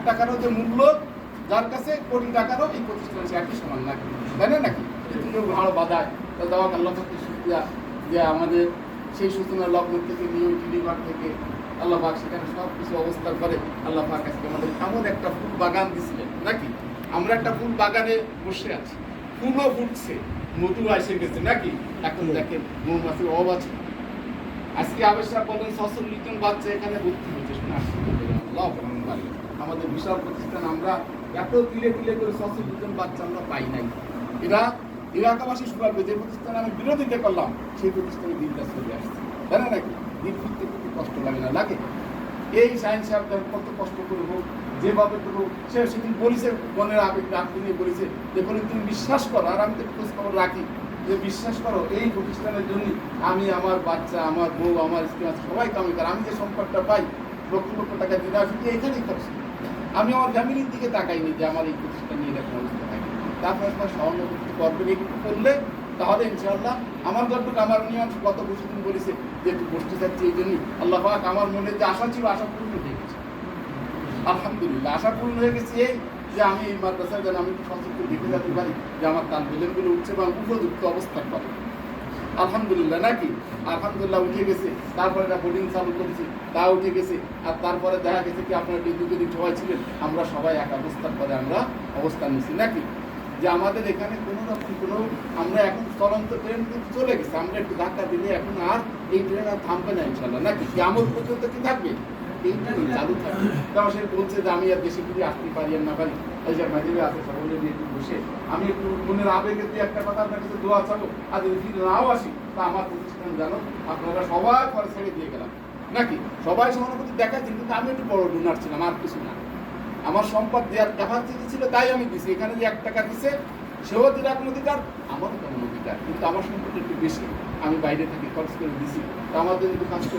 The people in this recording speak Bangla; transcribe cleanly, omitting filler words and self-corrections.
টাকারও যে মূল্য, যার কাছে কোটি টাকারও এই প্রতিষ্ঠান সে একই সমান নাকি, তাই না নাকি? কেউ ভালো বাধায় দেওয়া আল্লাহ পাককে শুকরিয়া যে আমাদের সেই সূচনার লগ্ন থেকে নিয়ে টিলিবার থেকে আল্লাহ পাক সেখানে সব কিছু অবস্থা করে আল্লাহ পাক আজকে আমাদের এমন একটা ফুল বাগান দিছিলেন নাকি, আমরা একটা ফুল বাগানে বসে আছি, ফুলও ফুটছে, মধু এসে গেছে নাকি। এখন দেখেন মৌমাছির অভাব আছে। আজকে আবেশা বলেন 46 জন বাচ্চা এখানে ভর্তি হচ্ছে, শুনে আমাদের বিশাল প্রতিষ্ঠান, আমরা এত তিলে তিলে করে 46 জন বাচ্চা আমরা পাই নাই। এরা এলাকাবাসী শুনাবে যে প্রতিষ্ঠানে আমি বিরোধিতা করলাম সেই প্রতিষ্ঠানে দিনটা চলে আসছে, তাই না নাকি? দিন ফিরতে খুব কষ্ট লাগে না লাগে? এই সায়েন্স সাহেব কত কষ্ট করে হোক, যেভাবে করবো সে সেদিন বলেছে, মনের আবেগ রাখতে নিয়ে বলেছে যে বলে তুমি বিশ্বাস করো, আর আমি তো খোঁজ খবর রাখি যে বিশ্বাস করো এই প্রতিষ্ঠানের জন্য আমি আমার বাচ্চা, আমার বউ, আমার স্ত্রী আছে সবাই কামি করে, আমি যে সম্পদটা পাই লক্ষ লক্ষ টাকা দিনে আসি এখানেই খরচ, আমি আমার ফ্যামিলির দিকে তাকাইনি যে আমার এই প্রতিষ্ঠান নিয়ে এরকম অবস্থা থাকে। তারপরে আপনার সহানুভূতি করবেন একটু করলে, তাহলে ইনশাআল্লাহ আমার যতটুকু আমার নিয়ম গত বছরদিন বলেছে যে একটু বসতে যাচ্ছি এই জন্যই আল্লাহ পাক আমার মনে যে আশা ছিল আশা পূর্ণ হয়ে গেছে, আলহামদুলিল্লাহ আশা পূর্ণ হয়ে গেছে। এই যে আমি এই মাদ্রাসায় যেন আমি একটু সচেতন দেখে যেতে পারি যে আমার তালবেলেনগুলো উঠছে এবং উপযুক্ত অবস্থান পাবে, আলহামদুলিল্লাহ নাকি। আলহামদুলিল্লাহ উঠে গেছে, তারপরে একটা বোর্ডিং চালু করেছি, তা উঠে গেছে। আর তারপরে দেখা গেছে কি আপনার দুদিন সবাই ছিলেন, আমরা সবাই এক অবস্থান পরে আমরা অবস্থান নিচ্ছি নাকি, যে আমাদের এখানে কোনো রকম কোনো, আমরা এখন চলন্ত ট্রেন কিন্তু চলে গেছে, আমরা একটু ধাক্কা দিলে এখন আর এই ট্রেন আর থামবে না ইনশাল্লাহ নাকি, কিয়ামত পর্যন্ত কি থাকবে, এই ট্রেন চালু থাকবে। কারণ সে বলছে যে আমি আর দেশে ফিরে আসতে পারি আর না পারি, এই যে মাঝে আছে সকলে নিয়ে একটু বসে আমি একটু মনের আবেগে দিয়ে একটা কথা আপনার কাছে দোয়া চাবো, আর যদি ফিরে নাও আসি তা আমার প্রতিষ্ঠান জানো আপনারা সবাই পরে ছেড়ে দিয়ে গেলাম নাকি, সবাই সহানুভূতি দেখাচ্ছেন, কিন্তু আমি একটু বড় ডোনার ছিলাম আর কিছু না, আমার সম্পদ দেওয়ার ক্যাপাসিটি ছিল তাই আমি দিছি। এখানে যে 1 টাকা দিছে সেও দিলে আপনার অধিকার, আমারও তেমন অধিকার, কিন্তু আমার সম্পদ একটু বেশি, আমি বাইরে থেকে খরচ করে দিছি, তো আমাদের কিন্তু কাজ করে